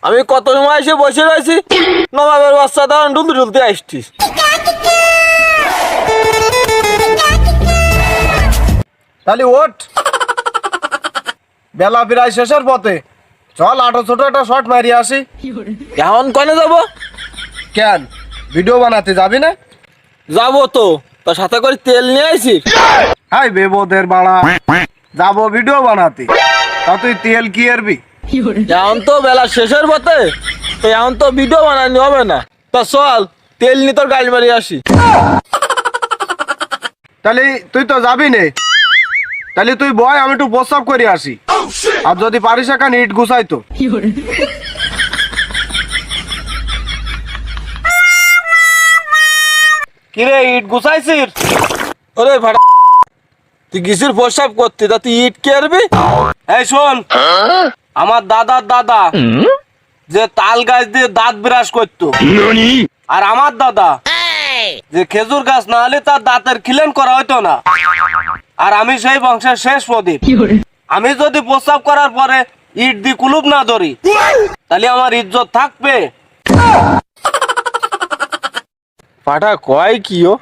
আমি কত সময় এসে বসে রয়েছি, নবাবের বাচ্চা দাঁড়ান ডুলতে ডুলতে আসছিস। তাহলে ওঠ, বেলা প্রায় শেষের পথে, চল আটো ছোট একটা শর্ট মারিয়ে আসি। এখন কনে যাবো? কেন, ভিডিও বানাতে যাবি না? যাবো তো, তোর সাথে করে তেল নিয়ে আইছিস? হাই বেবোদের বাড়া, যাবো ভিডিও বানাতে, তা তুই তেল কি আরবি? এখন তো বেলা শেষের পথে, তো এখন তো ভিডিও বানানি হবে না। তা চল তেল নিয়ে তোর গাড়ি মারিয়ে আসি। তাহলে তুই তো যাবি নে, তাহলে তুই বয়, আমি একটু প্রস্তাব করে আসি। আর যদি পারিস এখানে ইট গুছাইতো। কিরে, ইট গুছাইছিস? ওরে ভাড়া, তুই গিসির প্রস্রাব করতে, তা তুই ইট কে আরবি? এই শোন, আমার দাদার দাদা যে তাল গাছ দিয়ে দাঁত বিরাজ করতো, আর আমার দাদা যে খেজুর গাছ না হলে তার দাঁতের খিলেন করা হইতো না। আর আমি সেই বংশের শেষ প্রদীপ। আমি যদি প্রস্তাব করার পরে ইট দিয়ে কুলুপ না ধরি, তাহলে আমার ইজ্জত থাকবে? পাঠা কয় কি ও?